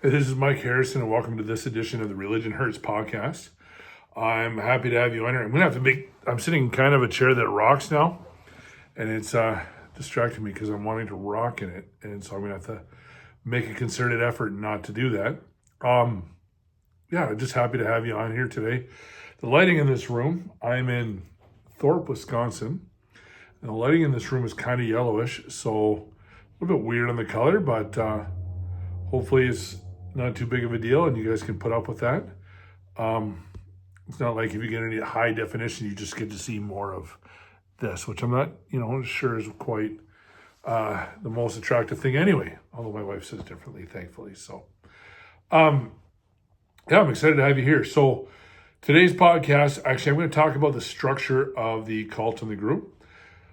Hey, this is Mike Harrison, and welcome to this edition of the Religion Hurts podcast. I'm happy to have you on here. I'm sitting in kind of a chair that rocks now, and it's distracting me because I'm wanting to rock in it, and so I'm gonna have to make a concerted effort not to do that. Just happy to have you on here today. The lighting in this room, I'm in Thorpe, Wisconsin, and the lighting in this room is kind of yellowish, so a little bit weird on the color, but hopefully it's not too big of a deal and you guys can put up with that. It's not like if you get any high definition, you just get to see more of this, which I'm not, sure is quite the most attractive thing anyway, although my wife says differently, thankfully. So, I'm excited to have you here. So today's podcast, actually, I'm going to talk about the structure of the cult in the group.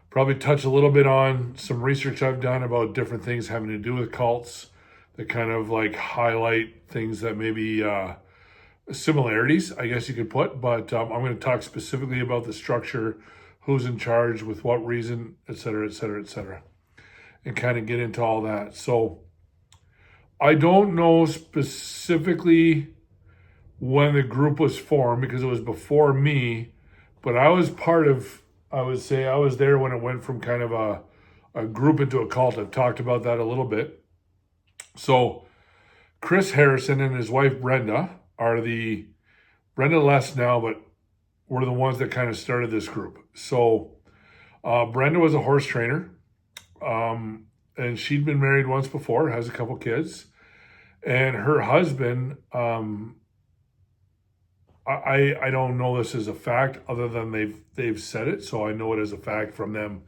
Probably touch a little bit on some research I've done about different things having to do with cults that kind of like highlight things that maybe similarities, I guess you could put. But I'm going to talk specifically about the structure, who's in charge, with what reason, et cetera, et cetera, et cetera, and kind of get into all that. So I don't know specifically when the group was formed because it was before me, but I was I would say I was there when it went from kind of a group into a cult. I've talked about that a little bit. So Chris Harrison and his wife Brenda Brenda left now, but were the ones that kind of started this group. So Brenda was a horse trainer, and she'd been married once before, has a couple kids, and her husband, I don't know this as a fact other than they've said it, so I know it as a fact from them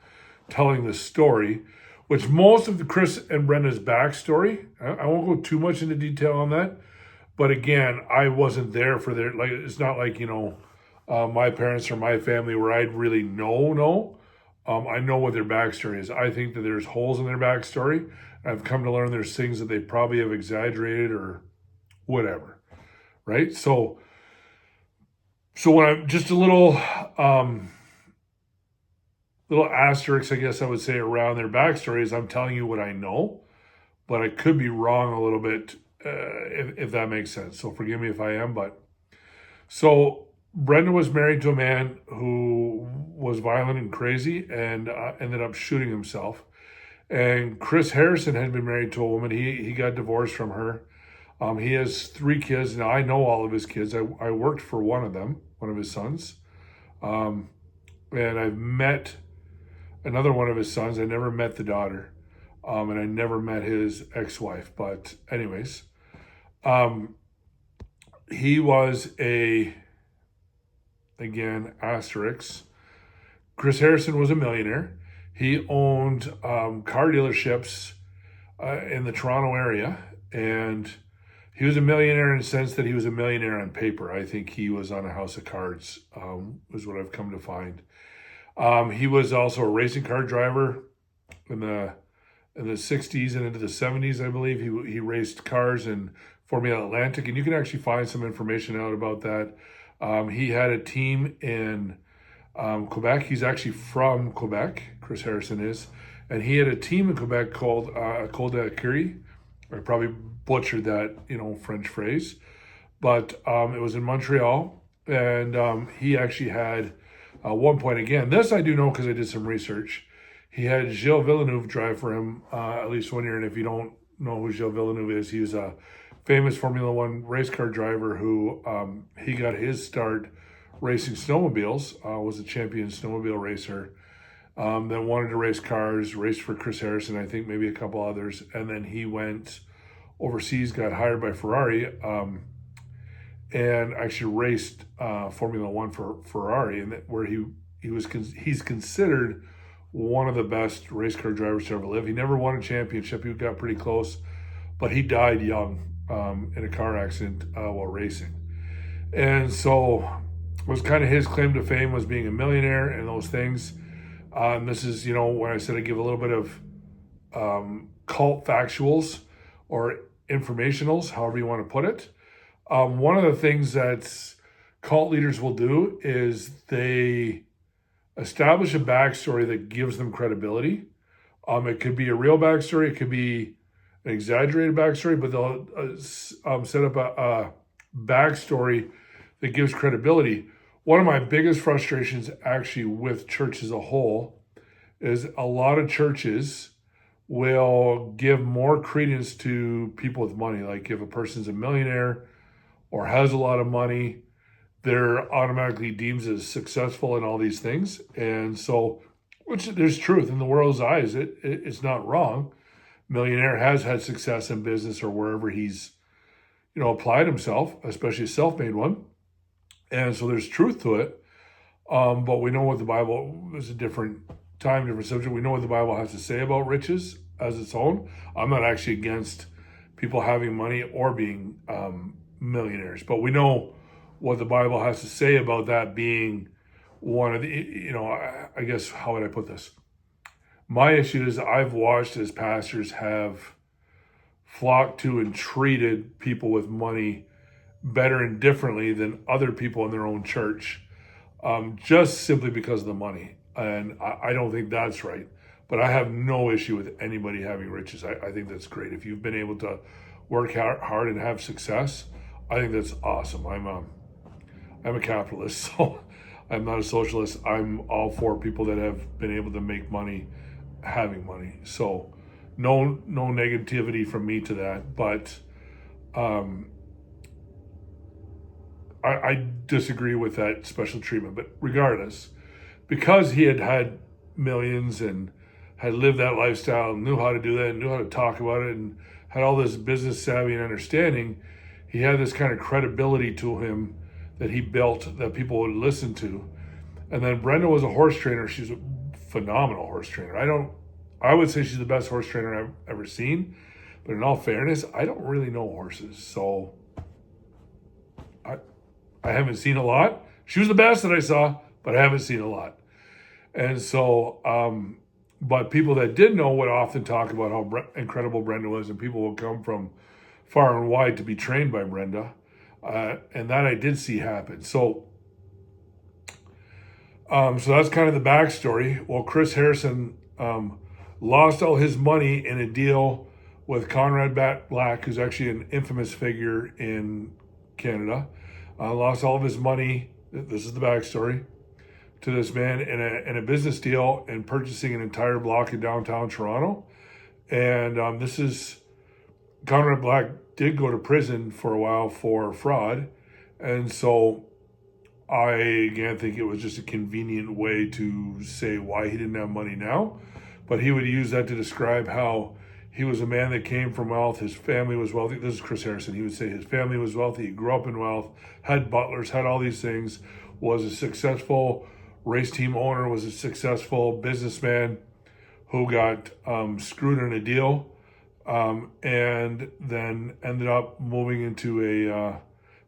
telling the story, which most of the Chris and Brenda's backstory, I won't go too much into detail on that, but again, I wasn't there for their, like, it's not like, my parents or my family where I'd really know. I know what their backstory is. I think that there's holes in their backstory. I've come to learn there's things that they probably have exaggerated or whatever, right? So when I'm just a little asterisks, I guess I would say, around their backstory is I'm telling you what I know, but I could be wrong a little bit, if that makes sense. So forgive me if I am, so Brenda was married to a man who was violent and crazy and ended up shooting himself. And Chris Harrison had been married to a woman. He got divorced from her. He has 3 kids. Now, I know all of his kids. I worked for one of them, one of his sons. And I've met another one of his sons. I never met the daughter. And I never met his ex-wife. But anyways, he was again, asterisk. Chris Harrison was a millionaire. He owned car dealerships in the Toronto area. And he was a millionaire in the sense that he was a millionaire on paper. I think he was on a house of cards, is what I've come to find. He was also a racing car driver in the 60s and into the 70s, I believe. He raced cars in Formula Atlantic, and you can actually find some information out about that. He had a team in Quebec. He's actually from Quebec, Chris Harrison is, and he had a team in Quebec called Col de Curie. I probably butchered that, French phrase, but it was in Montreal, and he actually had, at one point, again, this I do know because I did some research, he had Gilles Villeneuve drive for him at least one year, and if you don't know who Gilles Villeneuve is, he was a famous Formula One race car driver who he got his start racing snowmobiles, was a champion snowmobile racer, then wanted to race cars, raced for Chris Harrison, I think maybe a couple others, and then he went overseas, got hired by Ferrari, and actually raced Formula One for Ferrari, and where he's considered one of the best race car drivers to ever live. He never won a championship. He got pretty close, but he died young in a car accident while racing. And so it was kind of his claim to fame was being a millionaire and those things. And this is, when I said I give a little bit of cult factuals or informationals, however you want to put it. One of the things that cult leaders will do is they establish a backstory that gives them credibility. It could be a real backstory. It could be an exaggerated backstory, but they'll set up a backstory that gives credibility. One of my biggest frustrations actually with church as a whole is a lot of churches will give more credence to people with money. Like if a person's a millionaire or has a lot of money, they're automatically deemed as successful in all these things. And so, which there's truth in the world's eyes. It's not wrong. Millionaire has had success in business or wherever he's, applied himself, especially a self-made one. And so there's truth to it. But we know what the Bible is, a different time, different subject. We know what the Bible has to say about riches as its own. I'm not actually against people having money or being millionaires, but we know what the Bible has to say about that being one of the, I guess, how would I put this? My issue is I've watched as pastors have flocked to and treated people with money better and differently than other people in their own church, just simply because of the money. And I don't think that's right. But I have no issue with anybody having riches. I think that's great. If you've been able to work hard and have success, I think that's awesome. I'm a capitalist, so I'm not a socialist. I'm all for people that have been able to make money having money. So no negativity from me to that. But I disagree with that special treatment. But regardless, because he had millions and had lived that lifestyle, knew how to do that, and knew how to talk about it, and had all this business savvy and understanding, he had this kind of credibility to him that he built that people would listen to. And then Brenda was a horse trainer. She's a phenomenal horse trainer. I would say she's the best horse trainer I've ever seen. But in all fairness, I don't really know horses. So I haven't seen a lot. She was the best that I saw, but I haven't seen a lot. And so, but people that did know would often talk about how incredible Brenda was, and people would come from far and wide to be trained by Brenda. And that I did see happen. So that's kind of the backstory. Well, Chris Harrison lost all his money in a deal with Conrad Black, who's actually an infamous figure in Canada. Lost all of his money. This is the backstory to this man in a business deal and purchasing an entire block in downtown Toronto. And this is Conrad Black did go to prison for a while for fraud. And so I, again, think it was just a convenient way to say why he didn't have money now. But he would use that to describe how he was a man that came from wealth. His family was wealthy. This is Chris Harrison. He would say his family was wealthy. He grew up in wealth, had butlers, had all these things, was a successful race team owner, was a successful businessman who got screwed in a deal, and then ended up moving into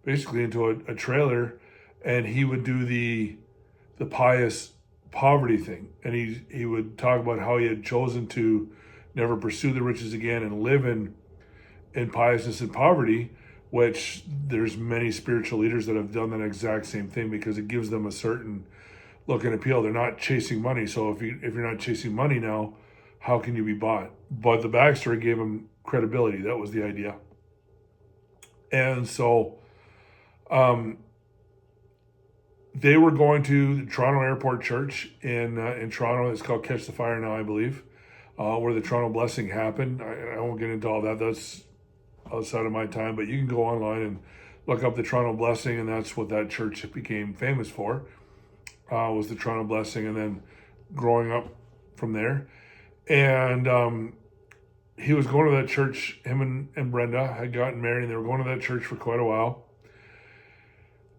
basically into a trailer, and he would do the pious poverty thing, and he would talk about how he had chosen to never pursue the riches again and live in piousness and poverty, which there's many spiritual leaders that have done that exact same thing because it gives them a certain look and appeal. They're not chasing money. So if you're not chasing money now, how can you be bought? But the backstory gave him credibility. That was the idea. And so they were going to the Toronto Airport Church in Toronto. It's called Catch the Fire now, I believe, where the Toronto Blessing happened. I won't get into all that. That's outside of my time, but you can go online and look up the Toronto Blessing, and that's what that church became famous for, was the Toronto Blessing, and then growing up from there. And he was going to that church. Him and Brenda had gotten married, and they were going to that church for quite a while.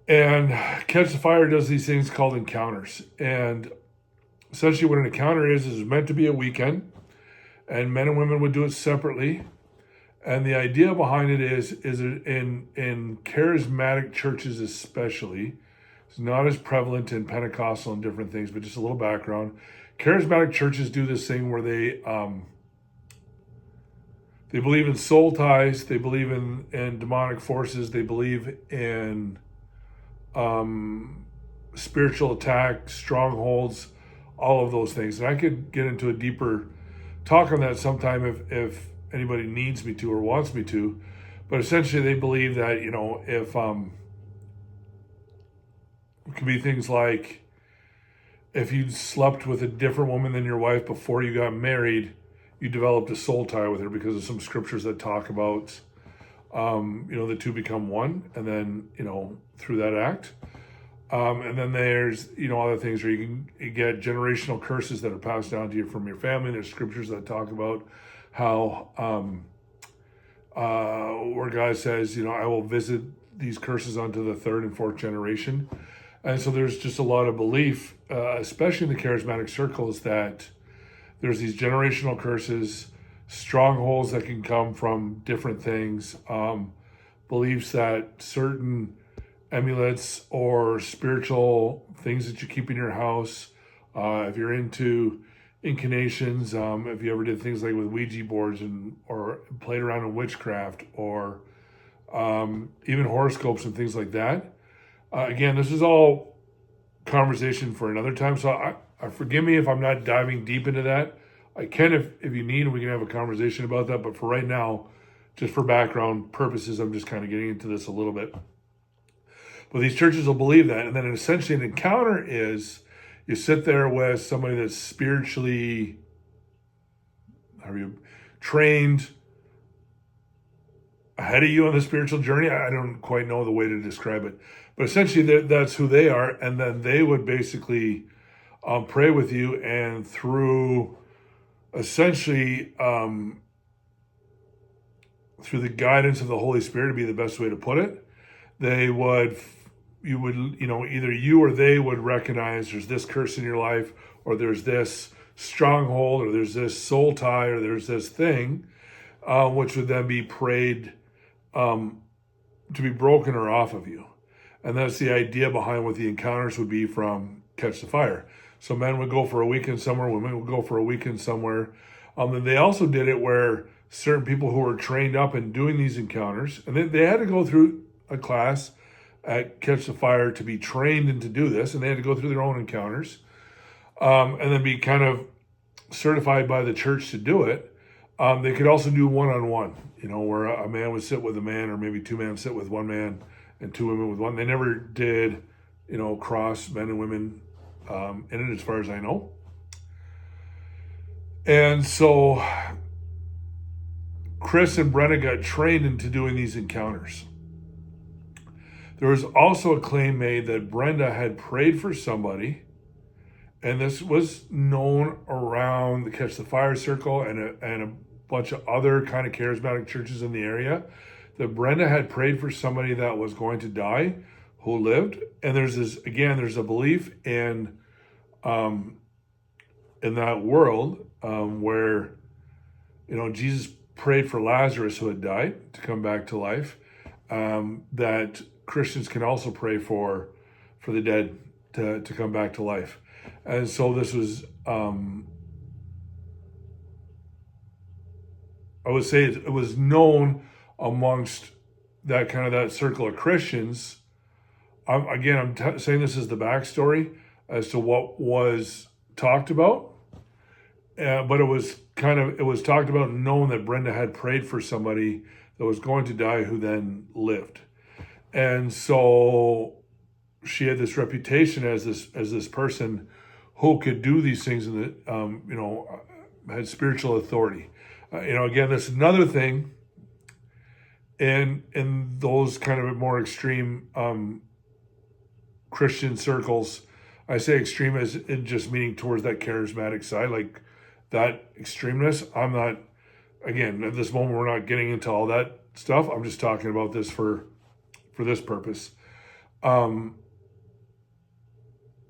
And Catch the Fire does these things called encounters. And essentially what an encounter is meant to be a weekend, and men and women would do it separately. And the idea behind it is in charismatic churches especially, it's not as prevalent in Pentecostal and different things, but just a little background. Charismatic churches do this thing where they believe in soul ties, they believe in demonic forces, they believe in spiritual attack, strongholds, all of those things. And I could get into a deeper talk on that sometime if anybody needs me to or wants me to. But essentially, they believe that, if it could be things like if you slept with a different woman than your wife before you got married, you developed a soul tie with her because of some scriptures that talk about, the two become one, and then, through that act. And then there's, other things where you can get generational curses that are passed down to you from your family. There's scriptures that talk about how, where God says, I will visit these curses onto the third and fourth generation. And so there's just a lot of belief, especially in the charismatic circles, that there's these generational curses, strongholds that can come from different things, beliefs that certain amulets or spiritual things that you keep in your house, if you're into inclinations, if you ever did things like with Ouija boards or played around in witchcraft, or even horoscopes and things like that. Again, this is all conversation for another time, so I forgive me if I'm not diving deep into that. I can if you need, we can have a conversation about that, but for right now, just for background purposes, I'm just kind of getting into this a little bit. But these churches will believe that, and then essentially an encounter is you sit there with somebody that's spiritually trained ahead of you on the spiritual journey. I don't quite know the way to describe it, but essentially that's who they are, and then they would basically pray with you, and through essentially through the guidance of the Holy Spirit, to be the best way to put it, either you or they would recognize there's this curse in your life, or there's this stronghold, or there's this soul tie, or there's this thing, which would then be prayed to be broken or off of you. And that's the idea behind what the encounters would be from Catch the Fire. So men would go for a weekend somewhere, women would go for a weekend somewhere. And they also did it where certain people who were trained up in doing these encounters, and they had to go through a class at Catch the Fire to be trained and to do this, and they had to go through their own encounters, and then be kind of certified by the church to do it. They could also do one-on-one, where a man would sit with a man, or maybe two men sit with one man and two women with one. They never did, cross men and women in it, as far as I know. And so Chris and Brenna got trained into doing these encounters. There was also a claim made that Brenda had prayed for somebody, and this was known around the Catch the Fire circle and a bunch of other kind of charismatic churches in the area, that Brenda had prayed for somebody that was going to die who lived. And there's a belief in that world where, Jesus prayed for Lazarus who had died to come back to life, that Christians can also pray for the dead to come back to life. And so this was, I would say it was known amongst that circle of Christians. I'm saying this is the backstory as to what was talked about, but it was talked about and known that Brenda had prayed for somebody that was going to die who then lived. And so she had this reputation as this person who could do these things and that had spiritual authority. Again, that's another thing in those kind of more extreme Christian circles. I say extreme as in just meaning towards that charismatic side, like that extremeness. I'm not, again, at this moment, we're not getting into all that stuff. I'm just talking about this for this purpose.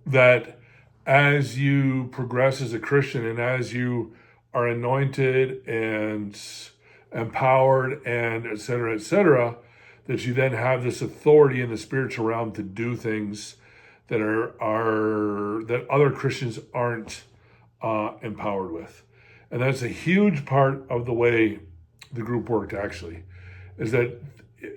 That as you progress as a Christian and as you are anointed and empowered and et cetera, that you then have this authority in the spiritual realm to do things that are that other Christians aren't empowered with. And that's a huge part of the way the group worked, actually, is that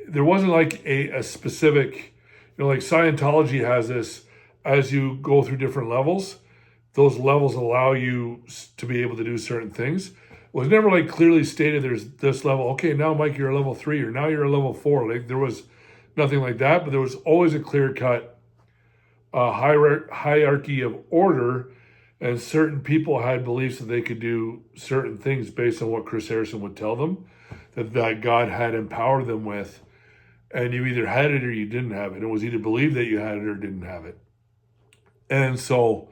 there wasn't like a specific, like Scientology has this, as you go through different levels, those levels allow you to be able to do certain things. was never like clearly stated there's this level. Okay, now Mike, you're a level 3, or now you're a level 4. Like there was nothing like that, but there was always a clear cut hierarchy of order, and certain people had beliefs that they could do certain things based on what Chris Harrison would tell them that God had empowered them with, and you either had it or you didn't have it. It was either believed that you had it or didn't have it. And so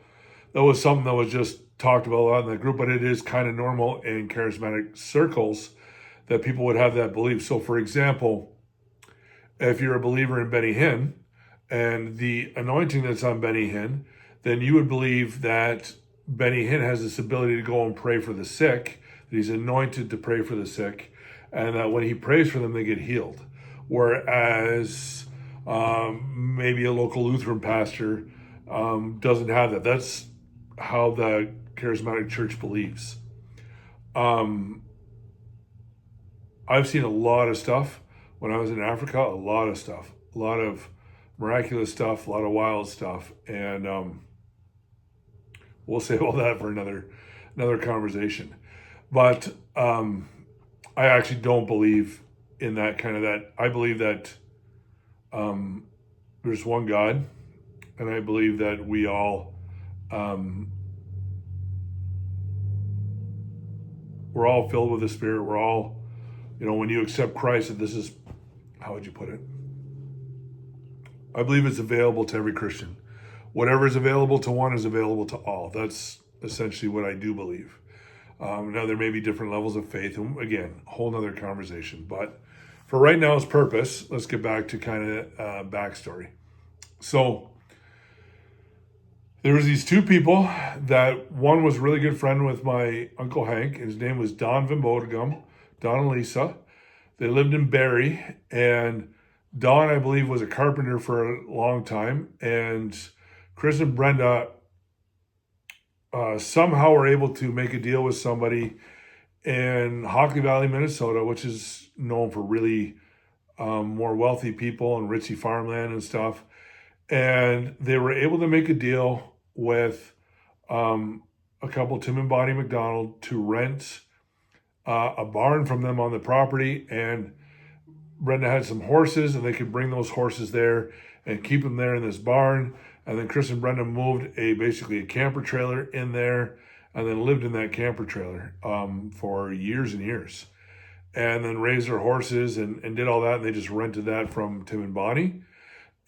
that was something that was just talked about a lot in that group, but it is kind of normal in charismatic circles that people would have that belief. So for example, if you're a believer in Benny Hinn and the anointing that's on Benny Hinn, then you would believe that Benny Hinn has this ability to go and pray for the sick, that he's anointed to pray for the sick, and that when he prays for them, they get healed. Whereas maybe a local Lutheran pastor doesn't have that. That's how the charismatic church believes. I've seen a lot of stuff when I was in Africa, a lot of stuff, a lot of miraculous stuff, a lot of wild stuff. And we'll save all that for another conversation. But I actually don't believe in that kind of that. I believe that there's one God, and I believe that we all we're all filled with the Spirit. We're all, when you accept Christ, that this is, how would you put it? I believe it's available to every Christian. Whatever is available to one is available to all. That's essentially what I do believe. Now, there may be different levels of faith. And again, a whole nother conversation. But for right now's purpose, let's get back to kind of backstory. So there was these two people that one was a really good friend with my Uncle Hank. His name was Don Van Bodegum, Don and Lisa. They lived in Barrie, and Don, I believe, was a carpenter for a long time. And Chris and Brenda somehow were able to make a deal with somebody in Hockley Valley, Minnesota, which is known for really more wealthy people and ritzy farmland and stuff. And they were able to make a deal with a couple, Tim and Bonnie McDonald, to rent a barn from them on the property. And Brenda had some horses, and they could bring those horses there and keep them there in this barn. And then Chris and Brenda moved basically a camper trailer in there, and then lived in that camper trailer for years and years. And then raised their horses and did all that, and they just rented that from Tim and Bonnie.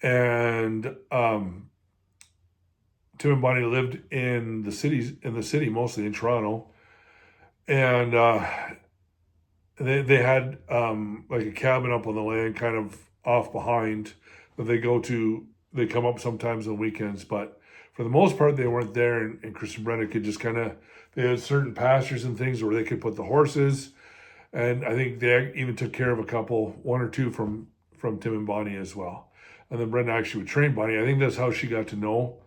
And Tim and Bonnie lived in the city, mostly in Toronto. And they had like a cabin up on the land, kind of off behind, that they come up sometimes on weekends, but for the most part, they weren't there. And Chris and Brenda could just they had certain pastures and things where they could put the horses. And I think they even took care of one or two from Tim and Bonnie as well. And then Brenda actually would train Bonnie. I think that's how she got to know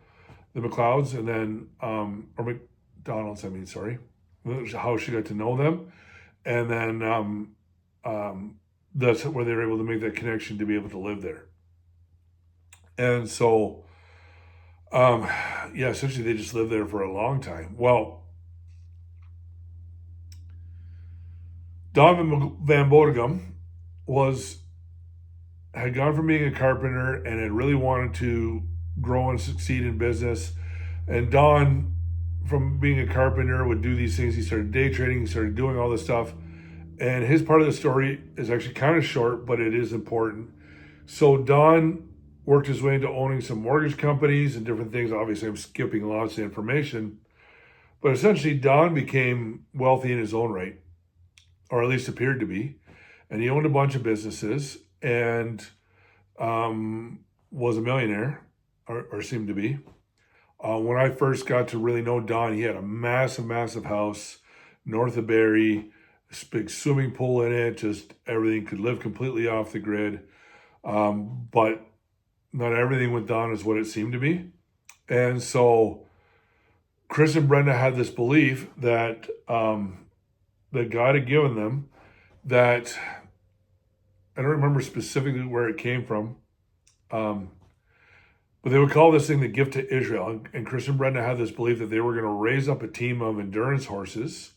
the McLeods, and then, or McDonald's, sorry. How she got to know them. And then that's where they were able to make that connection to be able to live there. And so, essentially they just lived there for a long time. Well, Don Van Bodegum had gone from being a carpenter and had really wanted to grow and succeed in business. And Don, from being a carpenter, would do these things. He started day trading, he started doing all this stuff. And his part of the story is actually kind of short, but it is important. So Don worked his way into owning some mortgage companies and different things. Obviously, I'm skipping lots of information. But essentially, Don became wealthy in his own right, or at least appeared to be. And he owned a bunch of businesses and was a millionaire, or seemed to be. When I first got to really know Don, he had a massive, massive house north of Barrie, this big swimming pool in it, just everything, could live completely off the grid. But not everything with Don is what it seemed to be. And so Chris and Brenda had this belief that that God had given them, that I don't remember specifically where it came from, but they would call this thing the gift to Israel. And Chris and Brenda had this belief that they were going to raise up a team of endurance horses,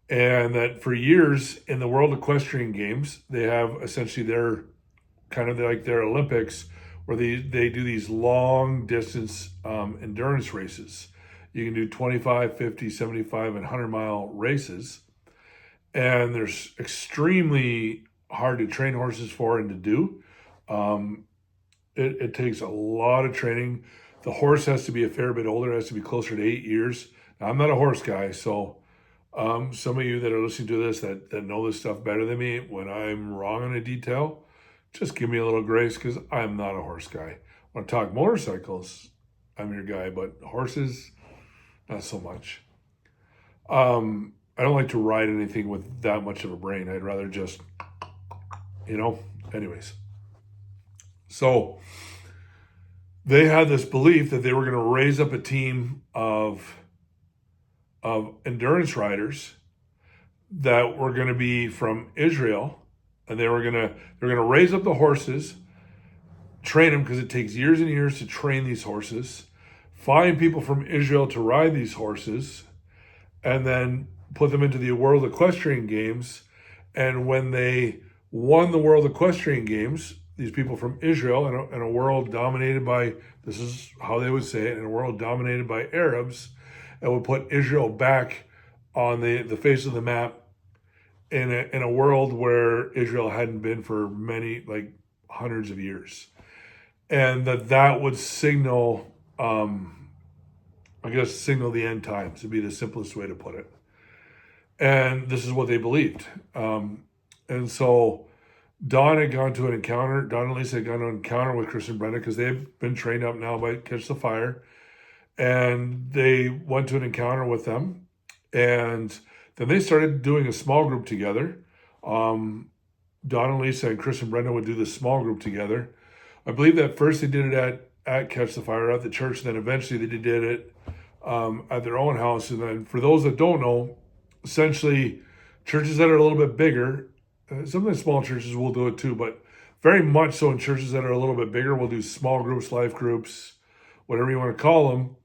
And that for years in the World Equestrian Games, they have essentially their kind of like their Olympics where they do these long distance endurance races. You can do 25, 50, 75, and 100-mile races. And there's extremely hard to train horses for and to do. Um, it takes a lot of training. The horse has to be a fair bit older, it has to be closer to 8 years. Now, I'm not a horse guy, so some of you that are listening to this that know this stuff better than me, when I'm wrong on a detail, just give me a little grace because I'm not a horse guy. When I talk motorcycles, I'm your guy, but horses, not so much. I don't like to ride anything with that much of a brain. I'd rather just, anyways. So they had this belief that they were going to raise up a team of endurance riders that were going to be from Israel, and they're going to raise up the horses, train them because it takes years and years to train these horses, find people from Israel to ride these horses, and then put them into the World Equestrian Games. And when they won the World Equestrian Games, these people from Israel, in a world dominated by, this is how they would say it, in a world dominated by Arabs, it would put Israel back on the face of the map in a world where Israel hadn't been for many, like hundreds of years. And that would signal, signal the end times, would be the simplest way to put it. And this is what they believed. And so Don and Lisa had gone to an encounter with Chris and Brenda because they've been trained up now by Catch the Fire. And they went to an encounter with them. And then they started doing a small group together. Don and Lisa and Chris and Brenda would do this small group together. I believe that first they did it at Catch the Fire, at the church. Then eventually they did it at their own house. And then for those that don't know, essentially churches that are a little bit bigger, some of the small churches will do it too, but very much so in churches that are a little bit bigger, we'll do small groups, life groups, whatever you want to call them,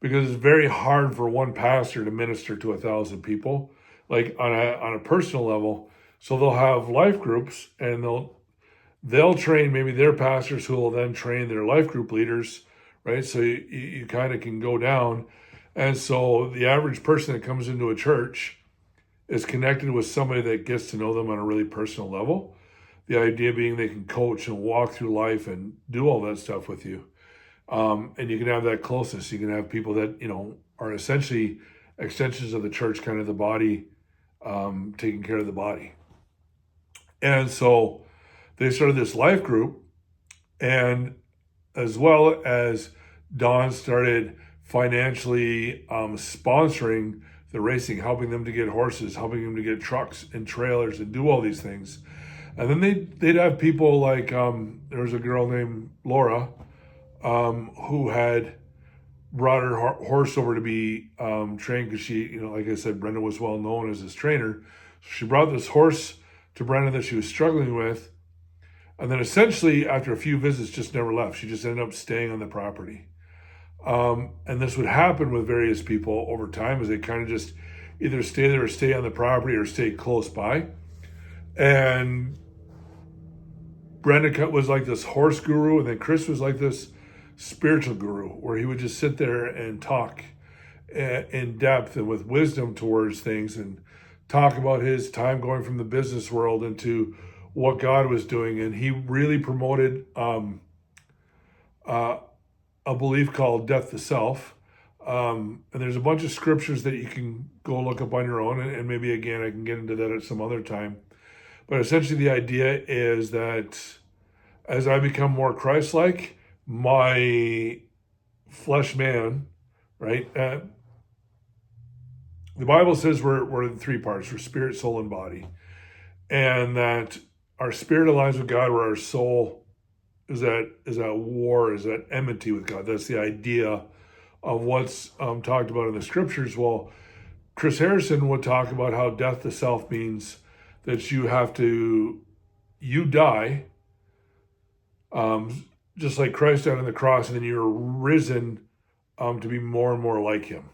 because it's very hard for one pastor to minister to 1,000 people, like on a personal level. So they'll have life groups, and they'll train maybe their pastors, who will then train their life group leaders, right? So you kind of can go down. And so the average person that comes into a church is connected with somebody that gets to know them on a really personal level. The idea being they can coach and walk through life and do all that stuff with you. And you can have that closeness. You can have people that, are essentially extensions of the church, kind of the body, taking care of the body. And so they started this life group, and as well as Don started financially sponsoring the racing, helping them to get horses, helping them to get trucks and trailers and do all these things. And then they'd have people like, there was a girl named Laura who had brought her horse over to be trained because she, like I said, Brenda was well known as his trainer. So she brought this horse to Brenda that she was struggling with. And then essentially after a few visits, just never left. She just ended up staying on the property. And this would happen with various people over time as they kind of just either stay there or stay on the property or stay close by. And Brenda was like this horse guru, and then Chris was like this spiritual guru, where he would just sit there and talk in depth and with wisdom towards things, and talk about his time going from the business world into what God was doing. And he really promoted a belief called death to self. And there's a bunch of scriptures that you can go look up on your own. And maybe, again, I can get into that at some other time. But essentially the idea is that as I become more Christ-like, my flesh man, right? The Bible says we're in three parts. We're spirit, soul, and body. And that our spirit aligns with God, where our soul is at war, is at enmity with God. That's the idea of what's talked about in the scriptures. Well, Chris Harrison would talk about how death to self means that you die, just like Christ died on the cross, and then you're risen to be more and more like him.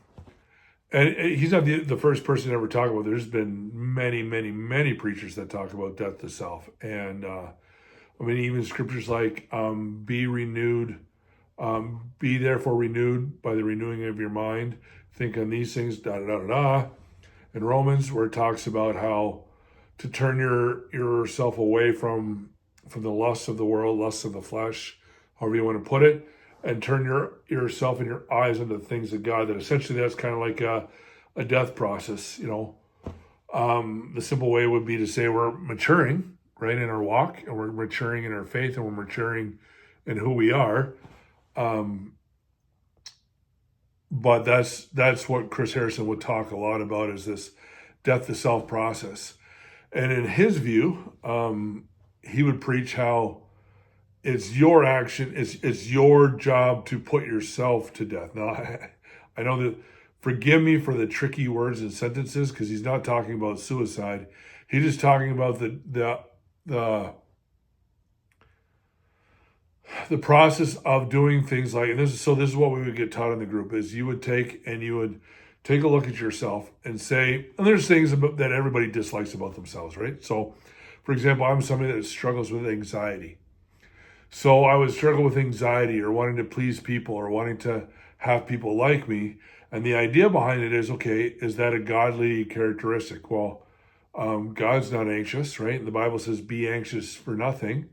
and he's not the first person to ever talk about it. There's been many, many, many preachers that talk about death to self. And I mean, even scriptures like be renewed, be therefore renewed by the renewing of your mind. Think on these things, da da da da da. In Romans, where it talks about how to turn yourself away from the lusts of the world, lusts of the flesh, however you want to put it, and turn yourself and your eyes into the things of God. That essentially that's kind of like a death process, you know. The simple way would be to say we're maturing, right, in our walk, and we're maturing in our faith, and we're maturing in who we are. But that's what Chris Harrison would talk a lot about, is this death to self process. And in his view, he would preach how it's your action, it's your job to put yourself to death. Now, I know that, forgive me for the tricky words and sentences, because he's not talking about suicide. He's just talking about the process of doing things like, and this is what we would get taught in the group, is you would take a look at yourself and say, and there's things that everybody dislikes about themselves, right? So, for example, I'm somebody that struggles with anxiety. So I would struggle with anxiety, or wanting to please people, or wanting to have people like me. And the idea behind it is, okay, is that a godly characteristic? Well, God's not anxious, right? And the Bible says, be anxious for nothing,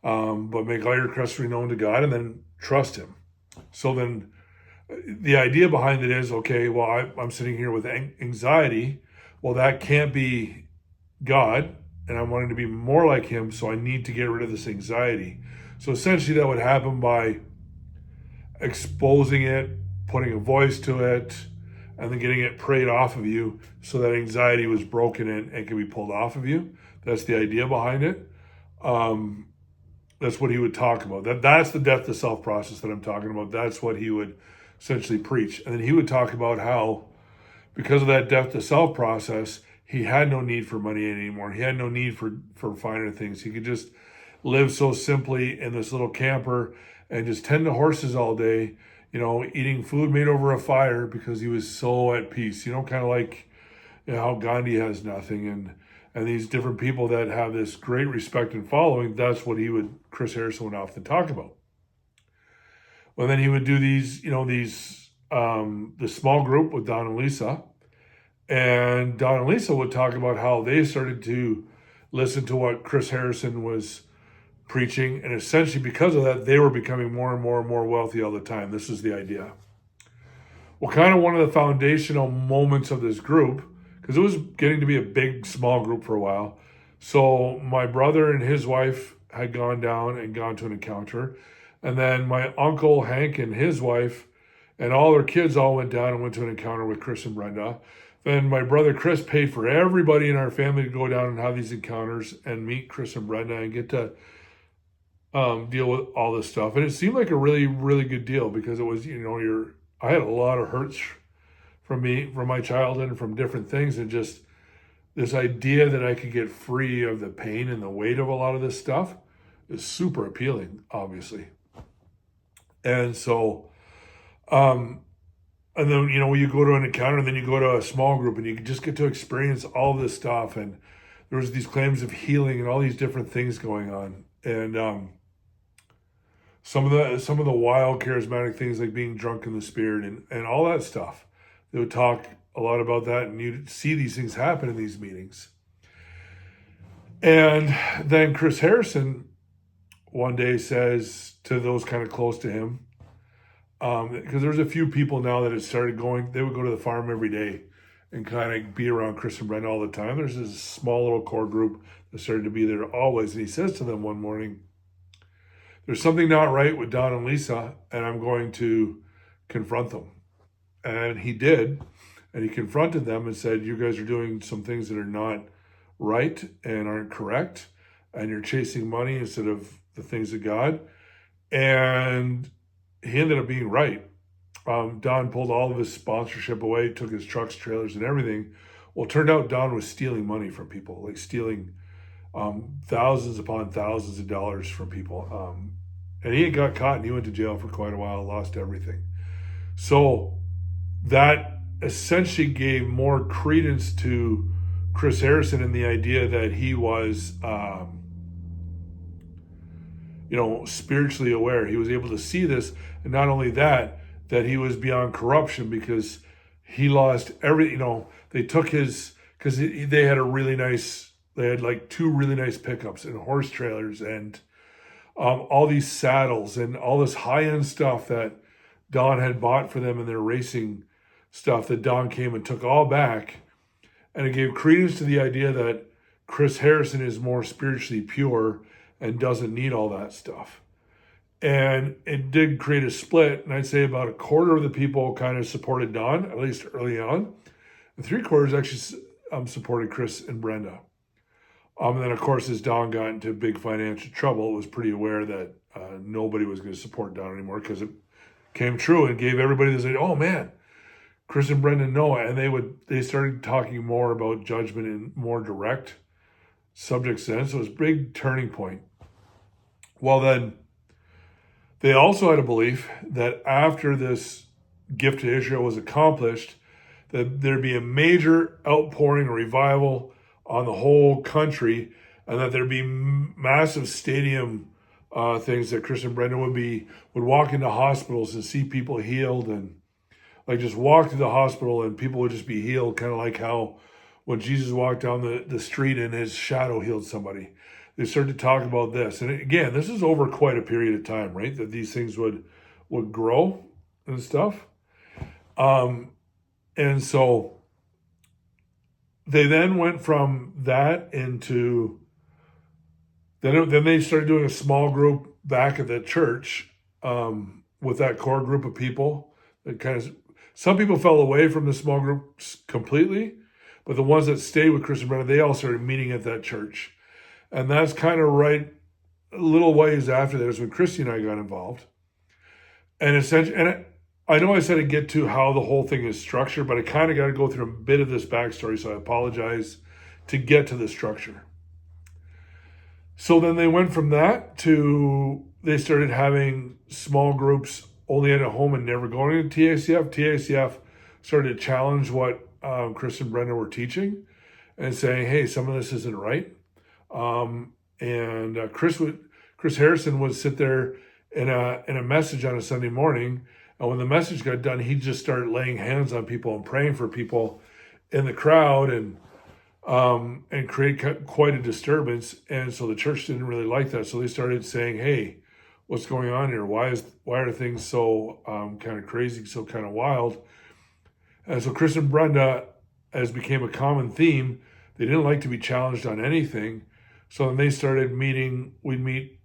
but make all your requests known to God, and then trust him. So then the idea behind it is, okay, well, I'm sitting here with anxiety. Well, that can't be God, and I'm wanting to be more like him, so I need to get rid of this anxiety. So essentially that would happen by exposing it, putting a voice to it, and then getting it prayed off of you so that anxiety was broken and can be pulled off of you. That's the idea behind it. That's what he would talk about. That's the death to self process that I'm talking about. That's what he would essentially preach. And then he would talk about how, because of that death to self process, he had no need for money anymore. He had no need for finer things. He could just live so simply in this little camper and just tend to horses all day, you know, eating food made over a fire, because he was so at peace, you know, kind of like, you know, how Gandhi has nothing, and these different people that have this great respect and following. That's what Chris Harrison would often talk about. Well, then he would do these, you know, the small group with Don and Lisa. And Don and Lisa would talk about how they started to listen to what Chris Harrison was preaching. And essentially because of that, they were becoming more and more and more wealthy all the time. This is the idea. Well, kind of one of the foundational moments of this group, because it was getting to be a big, small group for a while. So my brother and his wife had gone down and gone to an encounter. And then my uncle Hank and his wife and all their kids all went down and went to an encounter with Chris and Brenda. Then my brother Chris paid for everybody in our family to go down and have these encounters and meet Chris and Brenda and get to deal with all this stuff. And it seemed like a really, really good deal, because it was, you know, I had a lot of hurts from my childhood and from different things, and just this idea that I could get free of the pain and the weight of a lot of this stuff is super appealing, obviously. And so, and then, you know, you go to an encounter, and then you go to a small group, and you just get to experience all this stuff. And there was these claims of healing and all these different things going on. And some of the wild charismatic things, like being drunk in the spirit and all that stuff. They would talk a lot about that, and you'd see these things happen in these meetings. And then Chris Harrison one day says to those kind of close to him, because there's a few people now that had started going, they would go to the farm every day and kind of be around Chris and Brenda all the time. There's this small little core group that started to be there always. And he says to them one morning, there's something not right with Don and Lisa, and I'm going to confront them. And he did. And he confronted them and said, you guys are doing some things that are not right and aren't correct. And you're chasing money instead of the things of God. And he ended up being right. Don pulled all of his sponsorship away, took his trucks, trailers, and everything. Well, it turned out Don was stealing money from people, like stealing thousands upon thousands of dollars from people. And he got caught, and he went to jail for quite a while, lost everything. So that essentially gave more credence to Chris Harrison and the idea that he was, spiritually aware. He was able to see this, and not only that, that he was beyond corruption because he lost every. They took his because they had a really nice. They had like 2 really nice pickups and horse trailers and all these saddles and all this high-end stuff that Don had bought for them in their racing stuff that Don came and took all back. And it gave credence to the idea that Chris Harrison is more spiritually pure and doesn't need all that stuff. And it did create a split. And I'd say about a quarter of the people kind of supported Don, at least early on. And 3/4 actually supported Chris and Brenda. And then, of course, as Don got into big financial trouble, it was pretty aware that nobody was going to support Don anymore because it came true and gave everybody this, oh man, Chris and Brendan know it. And they started talking more about judgment in more direct subjects then. So it was a big turning point. Well, then they also had a belief that after this gift to Israel was accomplished, that there'd be a major outpouring or revival on the whole country, and that there'd be massive stadium things that Chris and Brendan would walk into hospitals and see people healed, and like just walk to the hospital and people would just be healed, kind of like how when Jesus walked down the street and his shadow healed somebody. They started to talk about this, and again, this is over quite a period of time, right? That these things would grow and stuff, and so. They then went from that into, then they started doing a small group back at the church with that core group of people. That some people fell away from the small groups completely, but the ones that stayed with Chris and Brennan, they all started meeting at that church. And that's kind of right a little ways after that is when Christy and I got involved. And essentially, I know I said I'd get to how the whole thing is structured, but I kind of got to go through a bit of this backstory, so I apologize to get to the structure. So then they went from that to they started having small groups only at a home and never going to TACF. TACF started to challenge what Chris and Brenda were teaching and saying, hey, some of this isn't right. Chris Harrison would sit there in a message on a Sunday morning. And when the message got done, he'd just start laying hands on people and praying for people in the crowd and create quite a disturbance. And so the church didn't really like that. So they started saying, hey, what's going on here? Why are things so kind of crazy, so kind of wild? And so Chris and Brenda, as became a common theme, they didn't like to be challenged on anything. So then they started meeting. We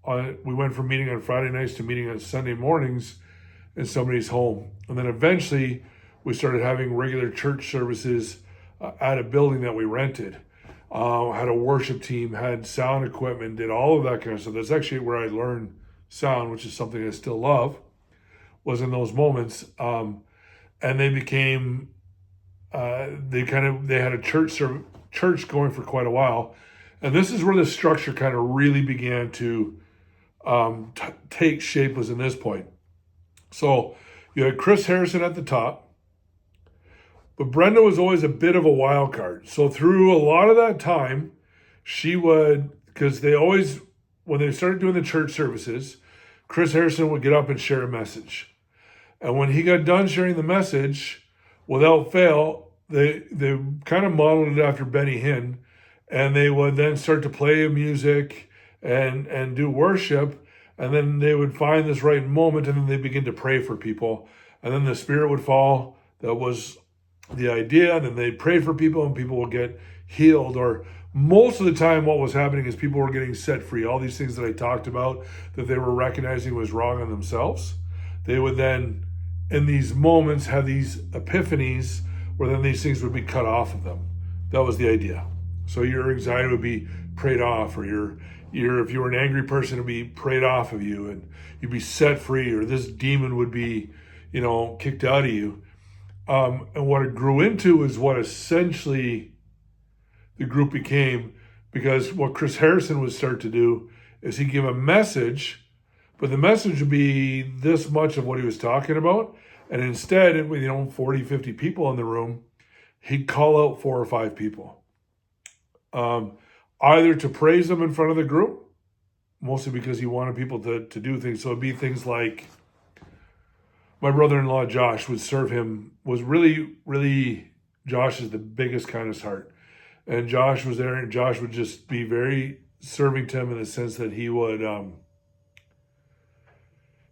went from meeting on Friday nights to meeting on Sunday mornings in somebody's home. And then eventually we started having regular church services at a building that we rented. Had a worship team, had sound equipment, did all of that kind of stuff. That's actually where I learned sound, which is something I still love, was in those moments. And they became, they had a church going for quite a while. And this is where the structure kind of really began to take shape, was in this point. So you had Chris Harrison at the top, but Brenda was always a bit of a wild card. So through a lot of that time, she would, because when they started doing the church services, Chris Harrison would get up and share a message. And when he got done sharing the message, without fail, they kind of modeled it after Benny Hinn, and they would then start to play music and do worship. And then they would find this right moment, and then they begin to pray for people. And then the Spirit would fall. That was the idea. And then they'd pray for people, and people would get healed. Or most of the time, what was happening is people were getting set free. All these things that I talked about that they were recognizing was wrong on themselves. They would then, in these moments, have these epiphanies where then these things would be cut off of them. That was the idea. So your anxiety would be prayed off, or if you were an angry person, it'd be prayed off of you, and you'd be set free, or this demon would be, kicked out of you. And what it grew into is what essentially the group became, because what Chris Harrison would start to do is he'd give a message, but the message would be this much of what he was talking about, And instead, with 40, 50 people in the room, he'd call out 4 or 5 people, either to praise them in front of the group, mostly because he wanted people to do things. So it'd be things like my brother-in-law Josh would serve him, was really, really, Josh is the biggest, kindest heart. And Josh was there, and Josh would just be very serving to him in the sense that he would,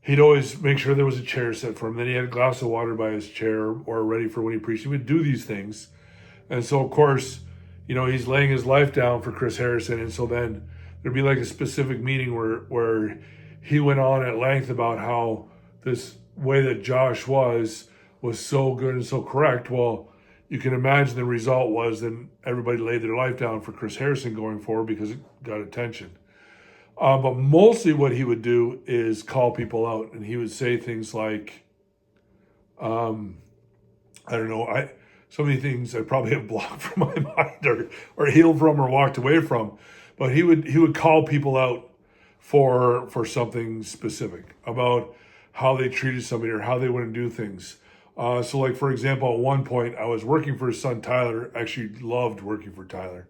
he'd always make sure there was a chair set for him. Then he had a glass of water by his chair or ready for when he preached. He would do these things. And so, of course, he's laying his life down for Chris Harrison. And so then there'd be like a specific meeting where he went on at length about how this way that Josh was so good and so correct. Well, you can imagine the result was then everybody laid their life down for Chris Harrison going forward because it got attention. But mostly what he would do is call people out, and he would say things like, I don't know, so many things I probably have blocked from my mind or healed from or walked away from, but he would call people out for something specific about how they treated somebody or how they wouldn't do things. So like, for example, at one point I was working for his son, Tyler. Actually loved working for Tyler.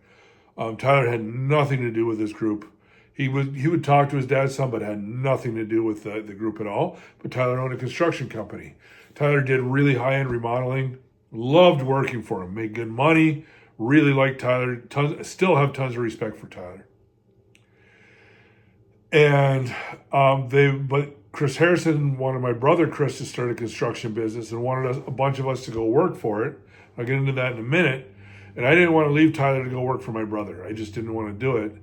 Tyler had nothing to do with this group. He would talk to his dad's son, but had nothing to do with the group at all. But Tyler owned a construction company. Tyler did really high-end remodeling. Loved working for him. Made good money. Really liked Tyler. Still have tons of respect for Tyler. And but Chris Harrison wanted my brother Chris to start a construction business and wanted a bunch of us to go work for it. I'll get into that in a minute. And I didn't want to leave Tyler to go work for my brother. I just didn't want to do it.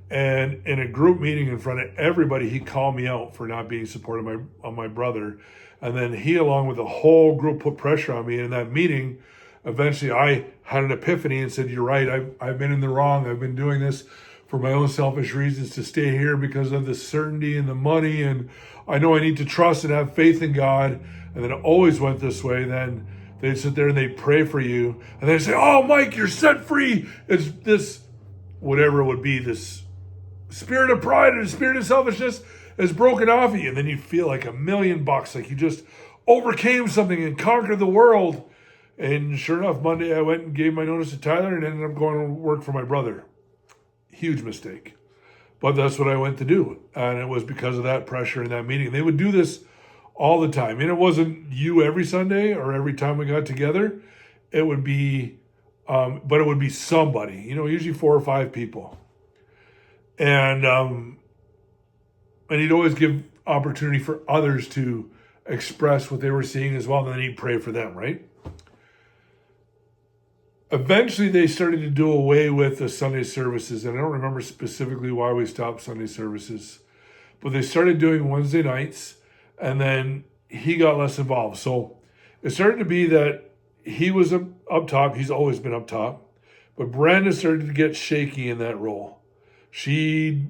And in a group meeting in front of everybody, he called me out for not being supportive of my brother. And then he, along with the whole group, put pressure on me. And in that meeting, eventually I had an epiphany and said, you're right, I've been in the wrong. I've been doing this for my own selfish reasons to stay here because of the certainty and the money. And I know I need to trust and have faith in God. And then it always went this way. Then they'd sit there and they'd pray for you. And they'd say, oh, Mike, you're set free. It's this, whatever it would be, this spirit of pride and spirit of selfishness is broken off of you. And then you feel like $1,000,000, like you just overcame something and conquered the world. And sure enough, Monday I went and gave my notice to Tyler and ended up going to work for my brother. Huge mistake. But that's what I went to do. And it was because of that pressure in that meeting. They would do this all the time. And it wasn't you every Sunday or every time we got together. It would be, but it would be somebody, usually 4 or 5 people. And he'd always give opportunity for others to express what they were seeing as well. And then he'd pray for them, right? Eventually, they started to do away with the Sunday services. And I don't remember specifically why we stopped Sunday services. But they started doing Wednesday nights. And then he got less involved. So it started to be that he was up top. He's always been up top. But Brenda started to get shaky in that role. She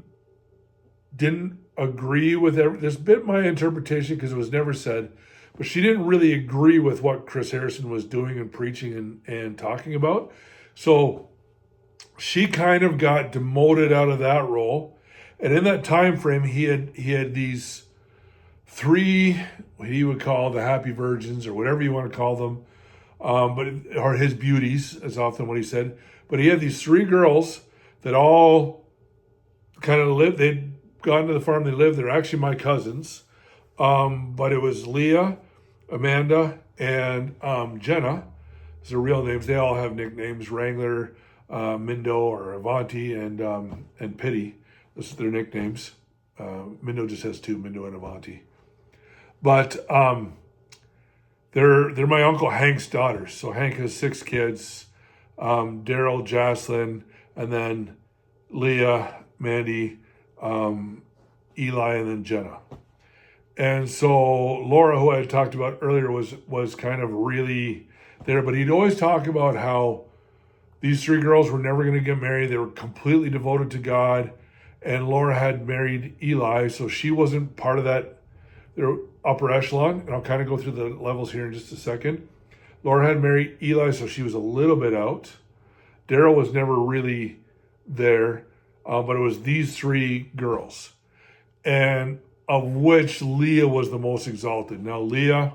didn't agree with this bit my interpretation because it was never said, but she didn't really agree with what Chris Harrison was doing and preaching and talking about. So she kind of got demoted out of that role. And in that time frame, he had these 3, what he would call the happy virgins or whatever you want to call them, or his beauties, is often what he said. But he had these 3 girls that all kind of lived. They'd gone to the farm they lived. They're actually my cousins. But it was Leah, Amanda, and Jenna. Those are real names. They all have nicknames: Wrangler, Mindo, or Avanti, and Pity. Those are their nicknames. Mindo just has 2, Mindo and Avanti. But they're my Uncle Hank's daughters. So Hank has 6 kids: Daryl, Jocelyn, and then Leah, Mandy, Eli, and then Jenna. And so Laura, who I had talked about earlier, was kind of really there. But he'd always talk about how these 3 girls were never going to get married. They were completely devoted to God. And Laura had married Eli, so she wasn't part of that, their upper echelon. And I'll kind of go through the levels here in just a second. Laura had married Eli, so she was a little bit out. Daryl was never really there. But it was these 3 girls, and of which Leah was the most exalted. Now, Leah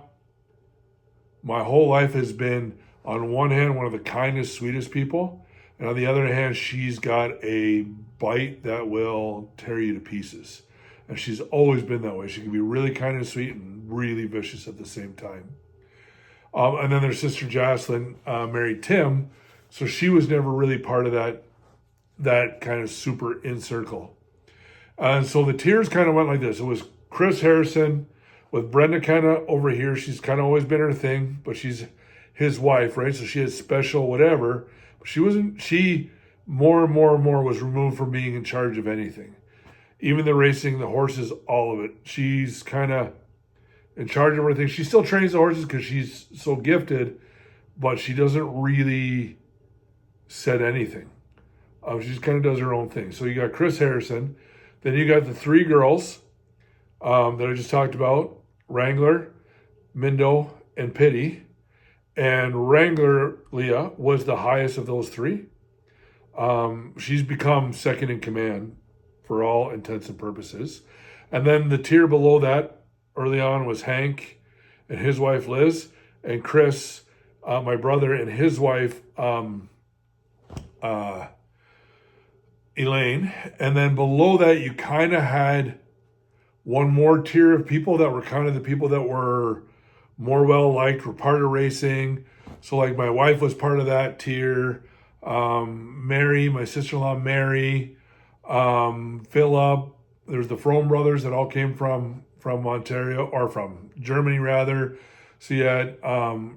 my whole life has been, on one hand, one of the kindest, sweetest people, and on the other hand, she's got a bite that will tear you to pieces. And she's always been that way. She can be really kind and sweet and really vicious at the same time. And then their sister Jocelyn married Tim, so she was never really part of that kind of super in circle. And so the tiers kind of went like this. It was Chris Harrison with Brenda kind of over here. She's kind of always been her thing, but she's his wife, right? So she had special whatever. But she more and more and more was removed from being in charge of anything. Even the racing, the horses, all of it. She's kind of in charge of everything. She still trains the horses because she's so gifted, but she doesn't really set anything. She just kind of does her own thing. So you got Chris Harrison. Then you got the three girls that I just talked about, Wrangler, Mindo, and Pity. And Wrangler, Leah, was the highest of those three. She's become second in command for all intents and purposes. And then the tier below that early on was Hank and his wife Liz, and Chris, my brother, and his wife Elaine. And then below that you kind of had one more tier of people that were kind of the people that were more well liked, were part of racing. So like my wife was part of that tier. Mary, my sister-in-law Mary, Philip. There's the Frome brothers that all came from Ontario, or from Germany rather. So you had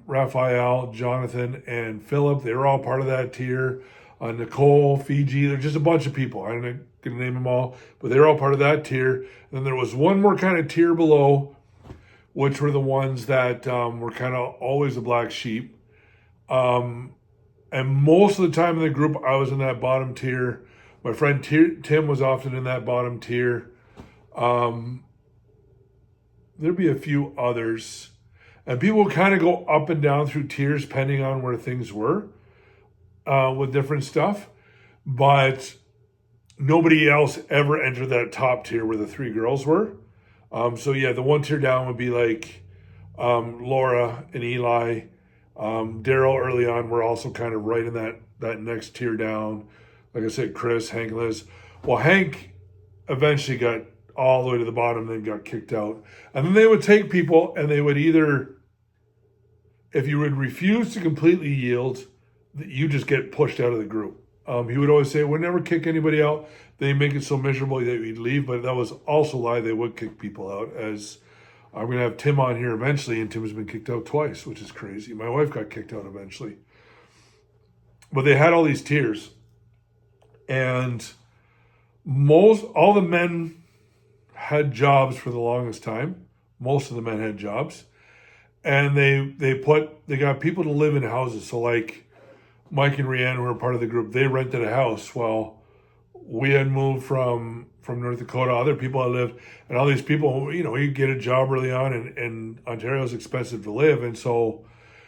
Raphael, Jonathan, and Philip. They were all part of that tier. Nicole, Fiji. There's just a bunch of people. I'm not going to name them all, but they're all part of that tier. And then there was one more kind of tier below, which were the ones that were kind of always the black sheep. And most of the time in the group, I was in that bottom tier. My friend Tim was often in that bottom tier. There'd be a few others. And people would kind of go up and down through tiers depending on where things were with different stuff. But nobody else ever entered that top tier where the three girls were. So yeah, the one tier down would be like Laura and Eli. Daryl early on were also kind of right in that next tier down. Like I said, Chris, Hank, Liz. Well, Hank eventually got all the way to the bottom, then got kicked out. And then they would take people and they would either, if you would refuse to completely yield, you just get pushed out of the group. He would always say, we'll never kick anybody out. They make it so miserable that we'd leave. But that was also a lie. They would kick people out. As I'm going to have Tim on here eventually, and Tim has been kicked out twice, which is crazy. My wife got kicked out eventually. But they had all these tiers. And all the men had jobs for the longest time. Most of the men had jobs. And they got people to live in houses. So like Mike and Rianne, who were part of the group, they rented a house. Well, we had moved from North Dakota. Other people had lived, and all these people, you get a job early on, and Ontario is expensive to live. And so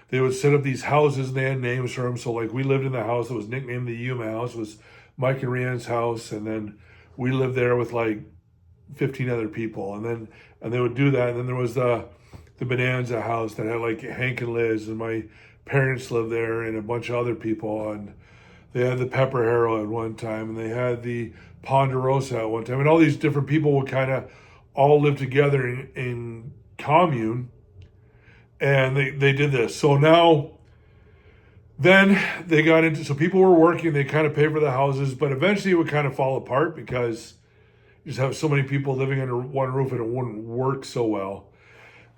they would set up these houses, and they had names for them. So like we lived in the house that was nicknamed the Yuma house. It was Mike and Rianne's house. And then we lived there with like 15 other people. And they would do that. And then there was the Bonanza house that had like Hank and Liz, and my parents lived there, and a bunch of other people. And they had the Pepper Harrow at one time, and they had the Ponderosa at one time. And all these different people would kind of all live together in commune. And they did this. So now, then they got into, so people were working, they kind of paid for the houses, but eventually it would kind of fall apart because you just have so many people living under one roof and it wouldn't work so well.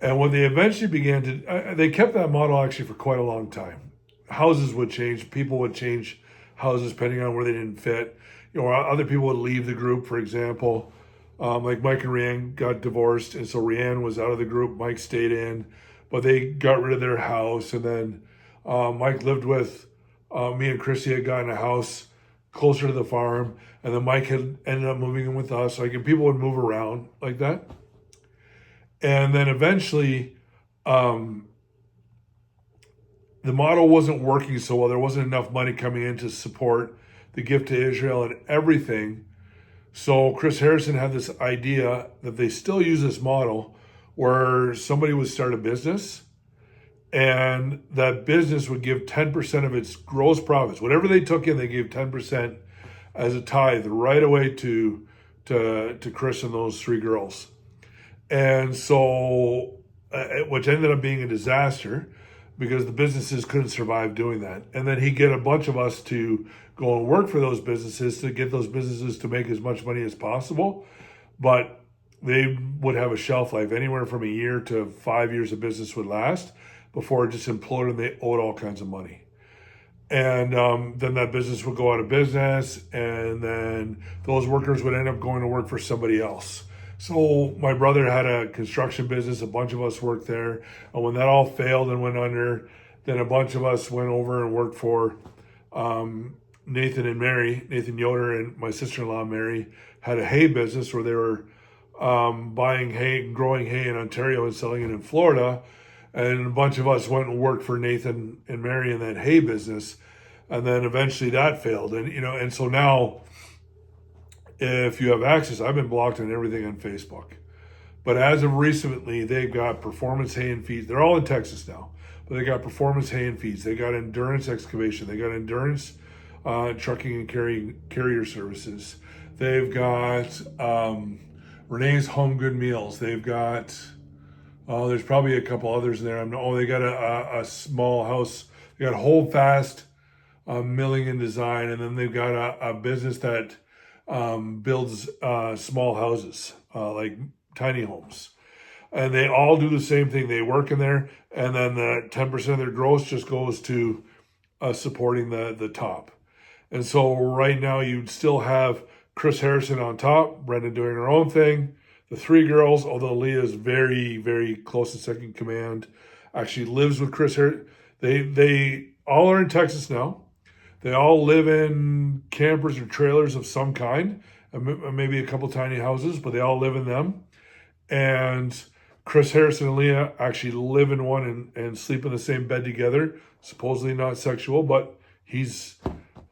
And when they eventually began to, they kept that model actually for quite a long time. Houses would change, people would change houses depending on where they didn't fit. Other people would leave the group, for example. Like Mike and Rianne got divorced, and so Rianne was out of the group, Mike stayed in, but they got rid of their house. And then Mike lived with me, and Chrissy had gotten a house closer to the farm, and then Mike had ended up moving in with us. Like, and people would move around like that. And then eventually, the model wasn't working so well. There wasn't enough money coming in to support the gift to Israel and everything. So Chris Harrison had this idea that they still use this model where somebody would start a business and that business would give 10% of its gross profits. Whatever they took in, they gave 10% as a tithe right away to Chris and those three girls. And so, which ended up being a disaster because the businesses couldn't survive doing that. And then he'd get a bunch of us to go and work for those businesses to get those businesses to make as much money as possible. But they would have a shelf life. Anywhere from a year to 5 years of business would last before it just imploded and they owed all kinds of money. And then that business would go out of business, and then those workers would end up going to work for somebody else. So my brother had a construction business. A bunch of us worked there. And when that all failed and went under, then a bunch of us went over and worked for Nathan and Mary. Nathan Yoder and my sister-in-law Mary had a hay business where they were buying hay and growing hay in Ontario and selling it in Florida. And a bunch of us went and worked for Nathan and Mary in that hay business. And then eventually that failed. And, and so now, if you have access, I've been blocked on everything on Facebook. But as of recently, they've got Performance Hay and Feeds. They're all in Texas now. But they got Performance Hay and Feeds. They got Endurance Excavation. They got Endurance Trucking and Carrier Services. They've got Renee's Home Good Meals. They've got... Oh, there's probably a couple others in there. They got a small house. They got Holdfast Milling and Design, and then they've got a business that builds small houses, like tiny homes. And they all do the same thing. They work in there, and then the 10% of their gross just goes to supporting the top. And so right now you'd still have Chris Harrison on top, Brenda doing her own thing. The three girls, although Leah is very, very close to second command, actually lives with Chris Harrison. They all are in Texas now. They all live in campers or trailers of some kind, maybe a couple tiny houses, but they all live in them. And Chris Harrison and Leah actually live in one and sleep in the same bed together. Supposedly not sexual, but he's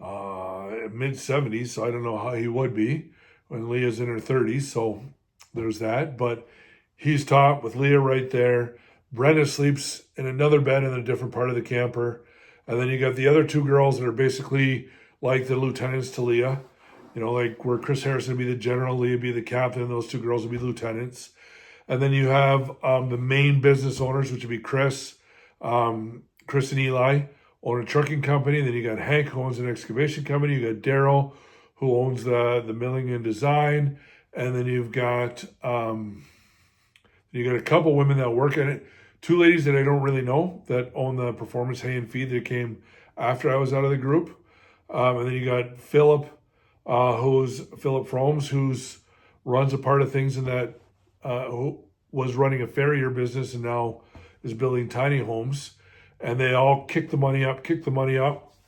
mid-70s, so I don't know how he would be when Leah's in her 30s, so there's that. But he's top with Leah right there. Brenda sleeps in another bed in a different part of the camper. And then you got the other two girls that are basically like the lieutenants to Leah. Like where Chris Harrison would be the general, Leah would be the captain, and those two girls would be lieutenants. And then you have the main business owners, which would be Chris and Eli, own a trucking company. Then you got Hank, who owns an excavation company. You got Daryl, who owns the milling and design. And then you've got a couple women that work in it. Two ladies that I don't really know that own the Performance Hay and Feed that came after I was out of the group. And then you got Philip, who's Philip Fromes, who's runs a part of things in that, who was running a farrier business and now is building tiny homes. And they all kick the money up.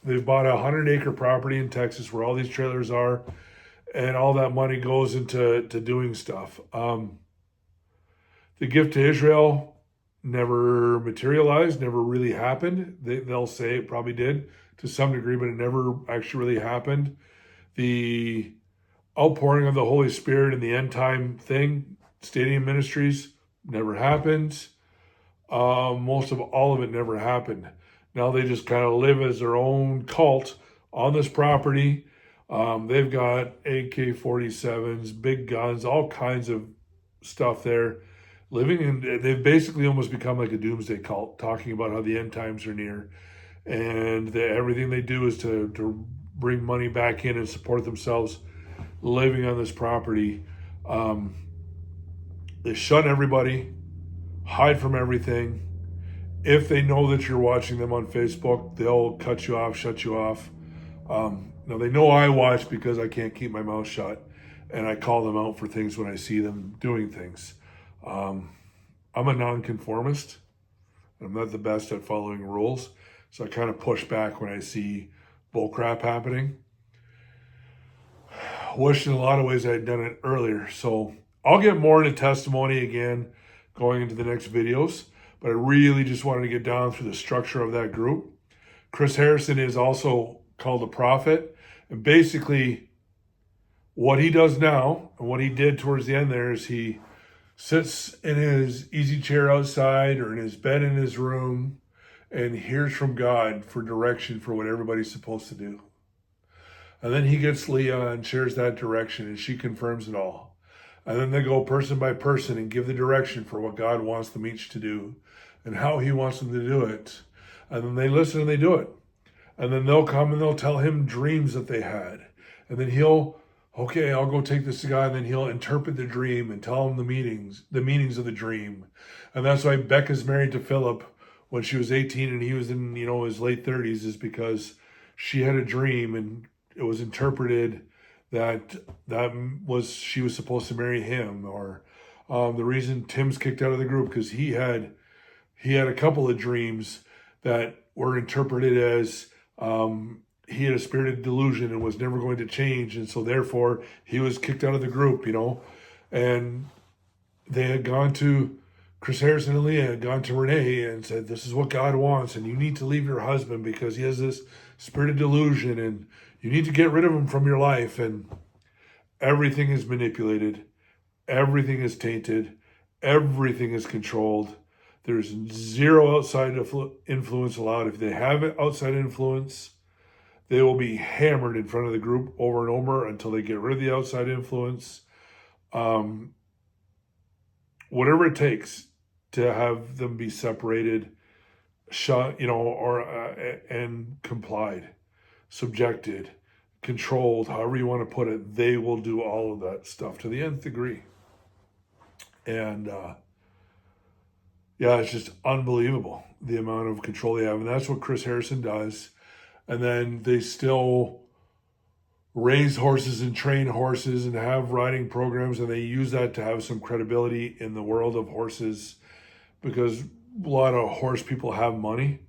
They've bought a 100-acre property in Texas where all these trailers are. And all that money goes into doing stuff. The gift to Israel never materialized, never really happened. They'll say it probably did to some degree, but it never actually really happened. The outpouring of the Holy Spirit and the end time thing, Stadium Ministries, never happened. Most of all of it never happened. Now they just kind of live as their own cult on this property. They've got AK-47s, big guns, all kinds of stuff there. They've basically almost become like a doomsday cult, talking about how the end times are near. And everything they do is to bring money back in and support themselves living on this property. They shun everybody, hide from everything. If they know that you're watching them on Facebook, they'll cut you off, shut you off. Now, they know I watch because I can't keep my mouth shut, and I call them out for things when I see them doing things. I'm a nonconformist. I'm not the best at following rules, so I kind of push back when I see bullcrap happening. Wish in a lot of ways I had done it earlier. So I'll get more into testimony again going into the next videos, but I really just wanted to get down through the structure of that group. Chris Harrison is also called a prophet. And basically, what he does now, and what he did towards the end there, is he sits in his easy chair outside or in his bed in his room, and hears from God for direction for what everybody's supposed to do. And then he gets Leah and shares that direction, and she confirms it all. And then they go person by person and give the direction for what God wants them each to do and how he wants them to do it. And then they listen and they do it. And then they'll come and they'll tell him dreams that they had. And then okay, I'll go take this to God. And then he'll interpret the dream and tell him the meanings of the dream. And that's why Becca's married to Philip when she was 18 and he was in, his late 30s, is because she had a dream and it was interpreted that she was supposed to marry him. Or the reason Tim's kicked out of the group, because he had a couple of dreams that were interpreted as he had a spirited delusion and was never going to change, and so therefore he was kicked out of the group, and they had gone to Chris Harrison and Leah had gone to Renee and said, this is what God wants, and you need to leave your husband because he has this spirited delusion and you need to get rid of him from your life. And everything is manipulated, everything is tainted, everything is controlled. There's zero outside influence allowed. If they have outside influence, they will be hammered in front of the group over and over until they get rid of the outside influence. Whatever it takes to have them be separated, shut, and complied, subjected, controlled, however you want to put it, they will do all of that stuff to the nth degree. And it's just unbelievable the amount of control they have. And that's what Chris Harrison does. And then they still raise horses and train horses and have riding programs, and they use that to have some credibility in the world of horses, because a lot of horse people have money.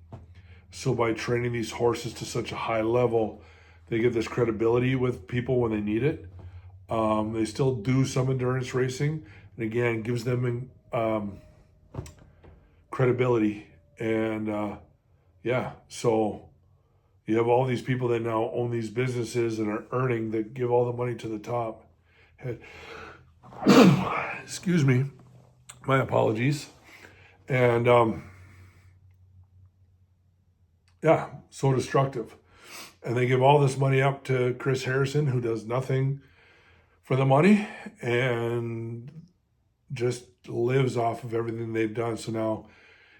So by training these horses to such a high level, they get this credibility with people when they need it. They still do some endurance racing, and again, gives them credibility. And so you have all these people that now own these businesses and are earning, that give all the money to the top. Excuse me, my apologies. And so destructive. And they give all this money up to Chris Harrison, who does nothing for the money and just lives off of everything they've done. So now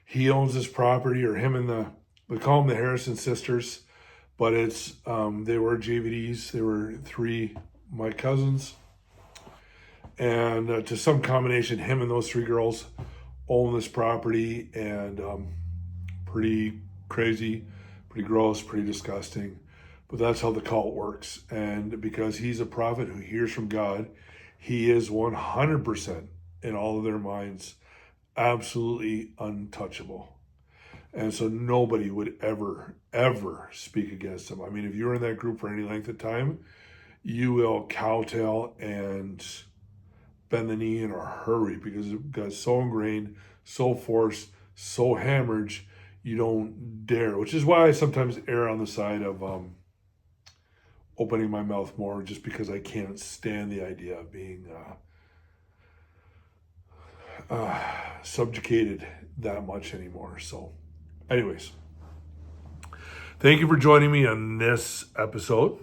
he owns this property, or him and we call them the Harrison sisters, but it's, they were JVDs. They were three, my cousins. And to some combination, him and those three girls own this property, and pretty crazy, pretty gross, pretty disgusting. But that's how the cult works. And because he's a prophet who hears from God, he is 100% in all of their minds, absolutely untouchable. And so nobody would ever, ever speak against him. I mean, if you're in that group for any length of time, you will kowtow and bend the knee in a hurry, because it got so ingrained, so forced, so hammered, you don't dare. Which is why I sometimes err on the side of opening my mouth more, just because I can't stand the idea of being subjugated that much anymore. So anyways, thank you for joining me on this episode.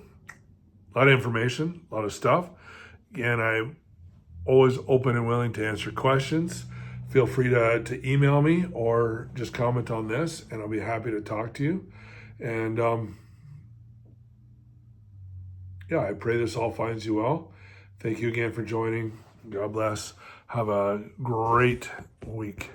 A lot of information, a lot of stuff. Again, I'm always open and willing to answer questions. Feel free to email me or just comment on this, and I'll be happy to talk to you. And I pray this all finds you well. Thank you again for joining. God bless. Have a great week.